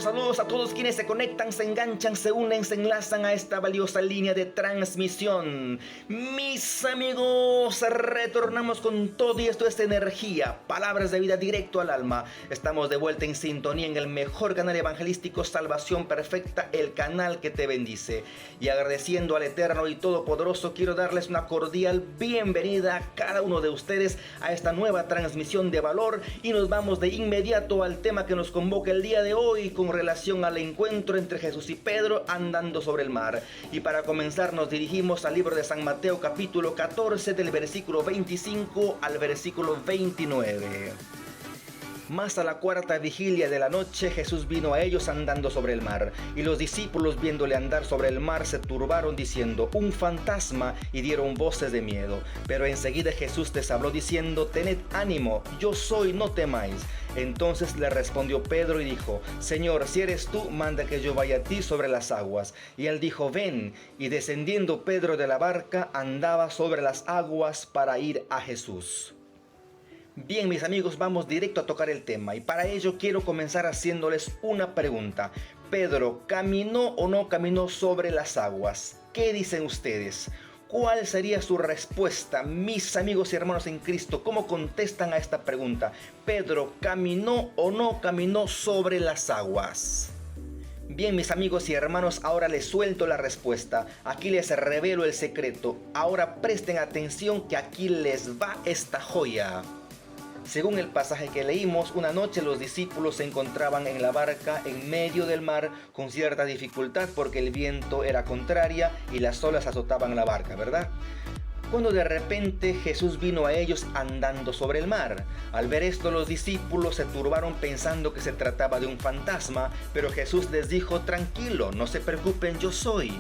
Saludos a todos quienes se conectan, se enganchan, se unen, se enlazan a esta valiosa línea de transmisión. Mis amigos, retornamos con todo y esto es energía, palabras de vida directo al alma. Estamos de vuelta en sintonía en el mejor canal evangelístico Salvación Perfecta, el canal que te bendice. Y agradeciendo al Eterno y Todopoderoso, quiero darles una cordial bienvenida a cada uno de ustedes a esta nueva transmisión de valor. Y nos vamos de inmediato al tema que nos convoca el día de hoy con relación al encuentro entre Jesús y Pedro andando sobre el mar. Y para comenzar nos dirigimos al libro de San Mateo capítulo 14 del versículo 25 al versículo 29. Más a la cuarta vigilia de la noche Jesús vino a ellos andando sobre el mar, y los discípulos viéndole andar sobre el mar se turbaron diciendo: un fantasma, y dieron voces de miedo. Pero enseguida Jesús les habló diciendo: tened ánimo, yo soy, no temáis. Entonces le respondió Pedro y dijo: Señor, si eres tú, manda que yo vaya a ti sobre las aguas. Y él dijo: ven. Y descendiendo Pedro de la barca, andaba sobre las aguas para ir a Jesús. Bien, mis amigos, vamos directo a tocar el tema, y para ello quiero comenzar haciéndoles una pregunta. ¿Pedro caminó o no caminó sobre las aguas? ¿Qué dicen ustedes? ¿Cuál sería su respuesta, mis amigos y hermanos en Cristo? ¿Cómo contestan a esta pregunta? ¿Pedro caminó o no caminó sobre las aguas? Bien, mis amigos y hermanos, ahora les suelto la respuesta. Aquí les revelo el secreto. Ahora presten atención que aquí les va esta joya. Según el pasaje que leímos, una noche los discípulos se encontraban en la barca en medio del mar con cierta dificultad porque el viento era contraria y las olas azotaban la barca, ¿verdad? Cuando de repente Jesús vino a ellos andando sobre el mar. Al ver esto, los discípulos se turbaron pensando que se trataba de un fantasma, pero Jesús les dijo: tranquilo, no se preocupen, yo soy.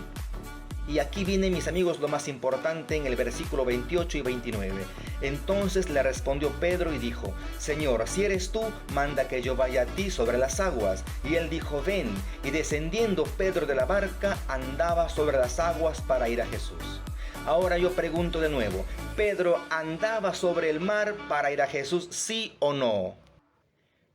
Y aquí viene, mis amigos, lo más importante en el versículo 28 y 29. Entonces le respondió Pedro y dijo: Señor, si eres tú, manda que yo vaya a ti sobre las aguas. Y él dijo: ven. Y descendiendo Pedro de la barca, andaba sobre las aguas para ir a Jesús. Ahora yo pregunto de nuevo: ¿Pedro andaba sobre el mar para ir a Jesús, sí o no?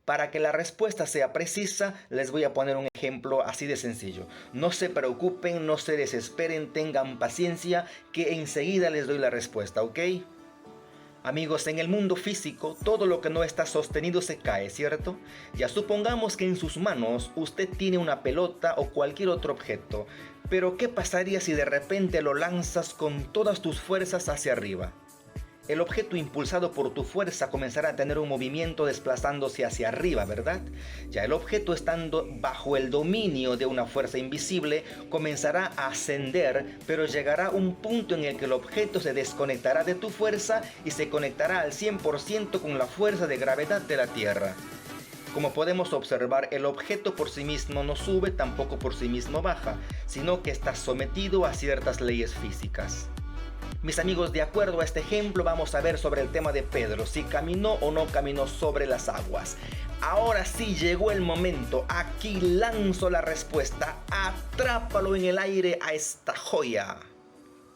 Para que la respuesta sea precisa, les voy a poner un ejemplo así de sencillo. No se preocupen, no se desesperen, tengan paciencia, que enseguida les doy la respuesta, ¿ok? Amigos, en el mundo físico, todo lo que no está sostenido se cae, ¿cierto? Ya supongamos que en sus manos usted tiene una pelota o cualquier otro objeto. Pero ¿qué pasaría si de repente lo lanzas con todas tus fuerzas hacia arriba? El objeto, impulsado por tu fuerza, comenzará a tener un movimiento desplazándose hacia arriba, ¿verdad? Ya el objeto, estando bajo el dominio de una fuerza invisible, comenzará a ascender, pero llegará un punto en el que el objeto se desconectará de tu fuerza y se conectará al 100% con la fuerza de gravedad de la Tierra. Como podemos observar, el objeto por sí mismo no sube, tampoco por sí mismo baja, sino que está sometido a ciertas leyes físicas. Mis amigos, de acuerdo a este ejemplo, vamos a ver sobre el tema de Pedro, si caminó o no caminó sobre las aguas. Ahora sí llegó el momento, aquí lanzo la respuesta, atrápalo en el aire a esta joya.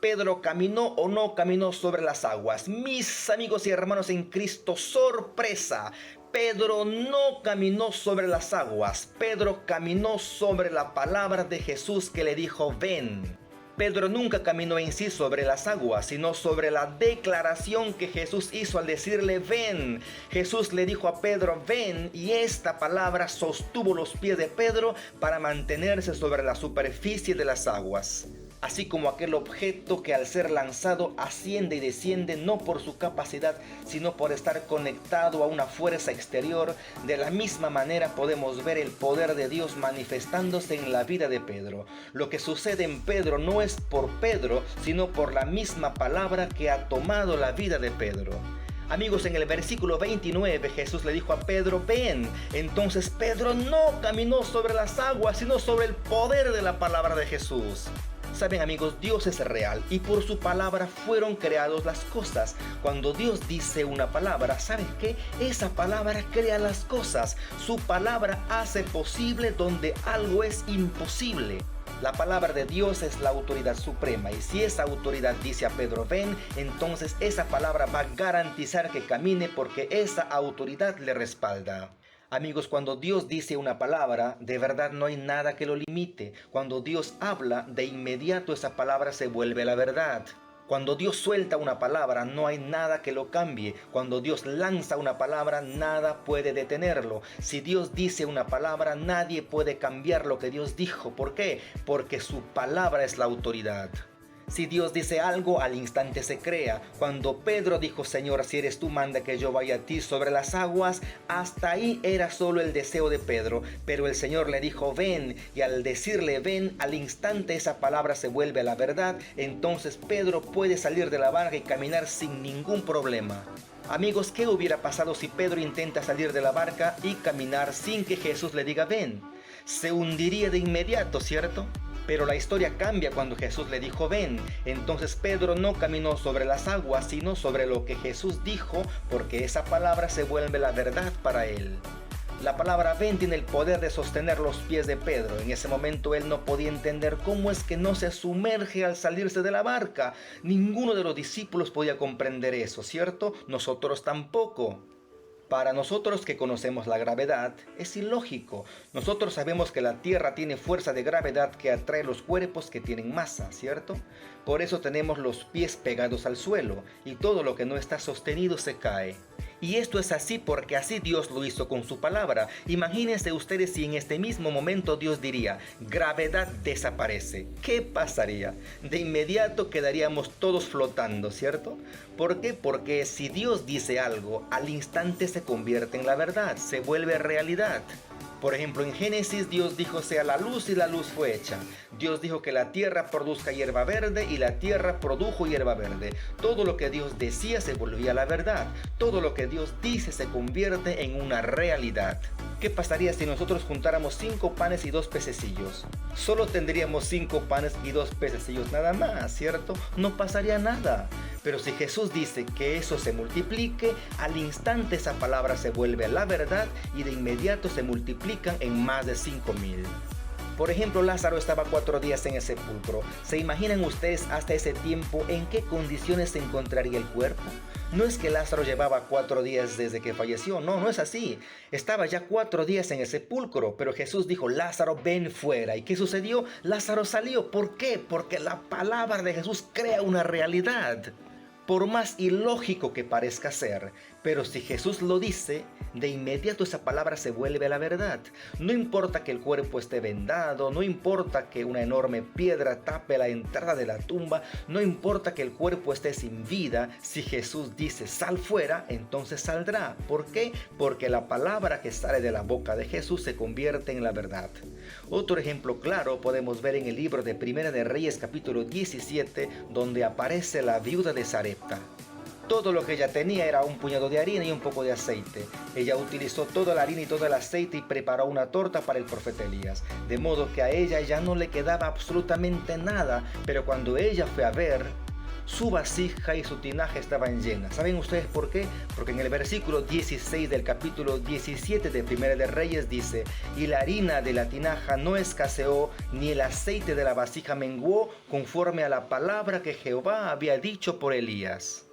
¿Pedro caminó o no caminó sobre las aguas? Mis amigos y hermanos en Cristo, sorpresa. Pedro no caminó sobre las aguas. Pedro caminó sobre la palabra de Jesús que le dijo: ven. Pedro nunca caminó en sí sobre las aguas, sino sobre la declaración que Jesús hizo al decirle: ven. Jesús le dijo a Pedro: ven, y esta palabra sostuvo los pies de Pedro para mantenerse sobre la superficie de las aguas. Así como aquel objeto que al ser lanzado asciende y desciende no por su capacidad, sino por estar conectado a una fuerza exterior, de la misma manera podemos ver el poder de Dios manifestándose en la vida de Pedro. Lo que sucede en Pedro no es por Pedro, sino por la misma palabra que ha tomado la vida de Pedro. Amigos, en el versículo 29 Jesús le dijo a Pedro: ven. Entonces Pedro no caminó sobre las aguas, sino sobre el poder de la palabra de Jesús. Saben, amigos, Dios es real y por su palabra fueron creadas las cosas. Cuando Dios dice una palabra, ¿saben qué? Esa palabra crea las cosas. Su palabra hace posible donde algo es imposible. La palabra de Dios es la autoridad suprema, y si esa autoridad dice a Pedro: ven, entonces esa palabra va a garantizar que camine porque esa autoridad le respalda. Amigos, cuando Dios dice una palabra, de verdad no hay nada que lo limite. Cuando Dios habla, de inmediato esa palabra se vuelve la verdad. Cuando Dios suelta una palabra, no hay nada que lo cambie. Cuando Dios lanza una palabra, nada puede detenerlo. Si Dios dice una palabra, nadie puede cambiar lo que Dios dijo. ¿Por qué? Porque su palabra es la autoridad. Si Dios dice algo, al instante se crea. Cuando Pedro dijo, Señor, si eres tú, manda que yo vaya a ti sobre las aguas, hasta ahí era solo el deseo de Pedro. Pero el Señor le dijo, ven, y al decirle ven, al instante esa palabra se vuelve a la verdad. Entonces Pedro puede salir de la barca y caminar sin ningún problema. Amigos, ¿qué hubiera pasado si Pedro intenta salir de la barca y caminar sin que Jesús le diga ven? Se hundiría de inmediato, ¿cierto? Pero la historia cambia cuando Jesús le dijo ven. Entonces Pedro no caminó sobre las aguas, sino sobre lo que Jesús dijo, porque esa palabra se vuelve la verdad para él. La palabra ven tiene el poder de sostener los pies de Pedro. En ese momento él no podía entender cómo es que no se sumerge al salirse de la barca. Ninguno de los discípulos podía comprender eso, ¿cierto? Nosotros tampoco. Para nosotros que conocemos la gravedad, es ilógico. Nosotros sabemos que la Tierra tiene fuerza de gravedad que atrae los cuerpos que tienen masa, ¿cierto? Por eso tenemos los pies pegados al suelo y todo lo que no está sostenido se cae. Y esto es así porque así Dios lo hizo con su palabra. Imagínense ustedes si en este mismo momento Dios diría, gravedad desaparece. ¿Qué pasaría? De inmediato quedaríamos todos flotando, ¿cierto? ¿Por qué? Porque si Dios dice algo, al instante se convierte en la verdad, se vuelve realidad. Por ejemplo, en Génesis Dios dijo sea la luz y la luz fue hecha. Dios dijo que la tierra produzca hierba verde y la tierra produjo hierba verde. Todo lo que Dios decía se volvía la verdad. Todo lo que Dios dice se convierte en una realidad. ¿Qué pasaría si nosotros juntáramos 5 panes y 2 pececillos? Solo tendríamos 5 panes y 2 pececillos nada más, ¿cierto? No pasaría nada. Pero si Jesús dice que eso se multiplique, al instante esa palabra se vuelve la verdad y de inmediato se multiplican en más de 5,000. Por ejemplo, Lázaro estaba 4 días en el sepulcro. ¿Se imaginan ustedes hasta ese tiempo en qué condiciones se encontraría el cuerpo? No es que Lázaro llevaba 4 días desde que falleció, no es así. Estaba ya 4 días en el sepulcro, pero Jesús dijo, Lázaro, ven fuera. ¿Y qué sucedió? Lázaro salió. ¿Por qué? Porque la palabra de Jesús crea una realidad. Por más ilógico que parezca ser, pero si Jesús lo dice, de inmediato esa palabra se vuelve la verdad. No importa que el cuerpo esté vendado, no importa que una enorme piedra tape la entrada de la tumba, no importa que el cuerpo esté sin vida, si Jesús dice sal fuera, entonces saldrá. ¿Por qué? Porque la palabra que sale de la boca de Jesús se convierte en la verdad. Otro ejemplo claro podemos ver en el libro de Primera de Reyes capítulo 17, donde aparece la viuda de Sarepta. Todo lo que ella tenía era un puñado de harina y un poco de aceite. Ella utilizó toda la harina y todo el aceite y preparó una torta para el profeta Elías. De modo que a ella ya no le quedaba absolutamente nada, pero cuando ella fue a ver, su vasija y su tinaja estaban llenas. ¿Saben ustedes por qué? Porque en el versículo 16 del capítulo 17 de Primera de Reyes dice, y la harina de la tinaja no escaseó, ni el aceite de la vasija menguó, conforme a la palabra que Jehová había dicho por Elías.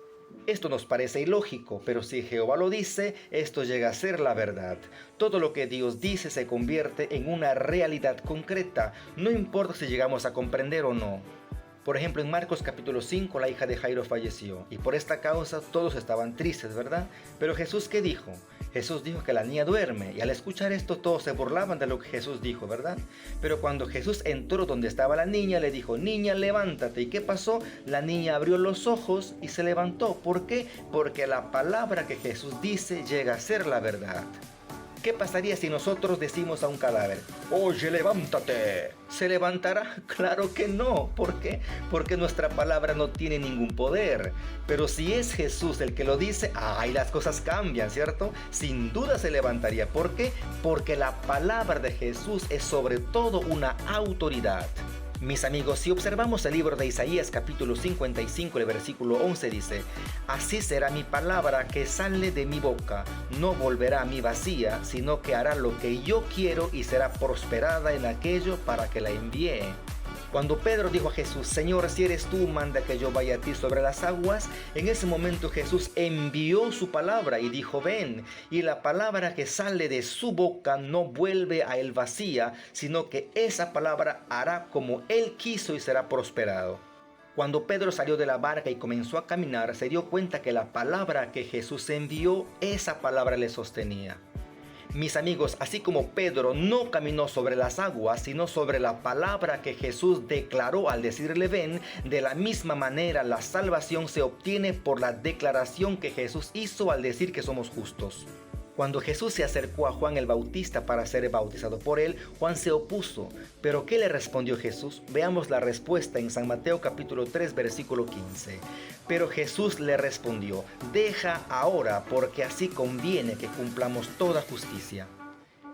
Esto nos parece ilógico, pero si Jehová lo dice, esto llega a ser la verdad. Todo lo que Dios dice se convierte en una realidad concreta, no importa si llegamos a comprender o no. Por ejemplo, en Marcos capítulo 5, la hija de Jairo falleció, y por esta causa todos estaban tristes, ¿verdad? Pero Jesús, ¿qué dijo? Jesús dijo que la niña duerme, y al escuchar esto todos se burlaban de lo que Jesús dijo, ¿verdad? Pero cuando Jesús entró donde estaba la niña, le dijo, niña, levántate. ¿Y qué pasó? La niña abrió los ojos y se levantó. ¿Por qué? Porque la palabra que Jesús dice llega a ser la verdad. ¿Qué pasaría si nosotros decimos a un cadáver, oye, levántate? ¿Se levantará? Claro que no. ¿Por qué? Porque nuestra palabra no tiene ningún poder. Pero si es Jesús el que lo dice, ¡ay! Las cosas cambian, ¿cierto? Sin duda se levantaría. ¿Por qué? Porque la palabra de Jesús es sobre todo una autoridad. Mis amigos, si observamos el libro de Isaías capítulo 55, el versículo 11 dice, así será mi palabra que sale de mi boca, no volverá a mí vacía, sino que hará lo que yo quiero y será prosperada en aquello para que la envíe. Cuando Pedro dijo a Jesús, Señor, si eres tú, manda que yo vaya a ti sobre las aguas, en ese momento Jesús envió su palabra y dijo, ven. Y la palabra que sale de su boca no vuelve a él vacía, sino que esa palabra hará como él quiso y será prosperado. Cuando Pedro salió de la barca y comenzó a caminar, se dio cuenta que la palabra que Jesús envió, esa palabra le sostenía. Mis amigos, así como Pedro no caminó sobre las aguas, sino sobre la palabra que Jesús declaró al decirle ven, de la misma manera la salvación se obtiene por la declaración que Jesús hizo al decir que somos justos. Cuando Jesús se acercó a Juan el Bautista para ser bautizado por él, Juan se opuso. ¿Pero qué le respondió Jesús? Veamos la respuesta en San Mateo capítulo 3 versículo 15. Pero Jesús le respondió, deja ahora porque así conviene que cumplamos toda justicia.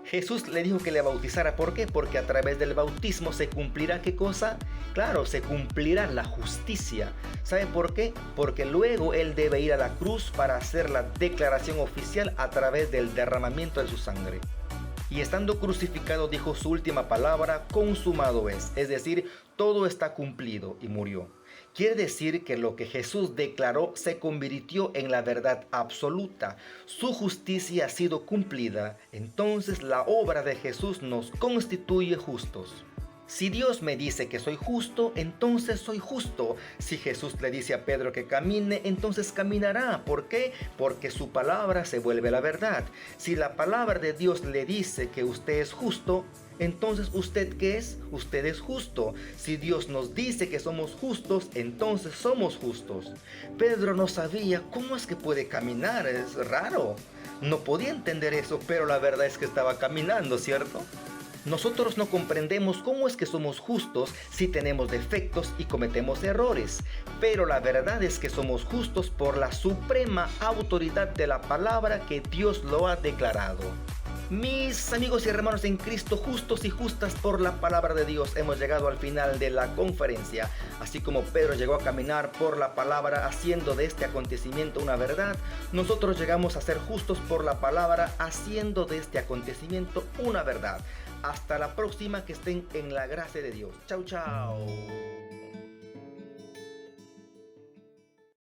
Jesús le dijo que le bautizara. ¿Por qué? Porque a través del bautismo se cumplirá ¿qué cosa? Claro, se cumplirá la justicia. ¿Sabe por qué? Porque luego él debe ir a la cruz para hacer la declaración oficial a través del derramamiento de su sangre. Y estando crucificado dijo su última palabra, consumado es decir, todo está cumplido, y murió. Quiere decir que lo que Jesús declaró se convirtió en la verdad absoluta. Su justicia ha sido cumplida. Entonces la obra de Jesús nos constituye justos. Si Dios me dice que soy justo, entonces soy justo. Si Jesús le dice a Pedro que camine, entonces caminará. ¿Por qué? Porque su palabra se vuelve la verdad. Si la palabra de Dios le dice que usted es justo, entonces ¿usted qué es? Usted es justo. Si Dios nos dice que somos justos, entonces somos justos. Pedro no sabía cómo es que puede caminar, es raro. No podía entender eso, pero la verdad es que estaba caminando, ¿cierto? Nosotros no comprendemos cómo es que somos justos si tenemos defectos y cometemos errores, pero la verdad es que somos justos por la suprema autoridad de la palabra que Dios lo ha declarado. Mis amigos y hermanos en Cristo, justos y justas por la palabra de Dios, hemos llegado al final de la conferencia. Así como Pedro llegó a caminar por la palabra haciendo de este acontecimiento una verdad, nosotros llegamos a ser justos por la palabra haciendo de este acontecimiento una verdad. Hasta la próxima, que estén en la gracia de Dios. Chau, chau.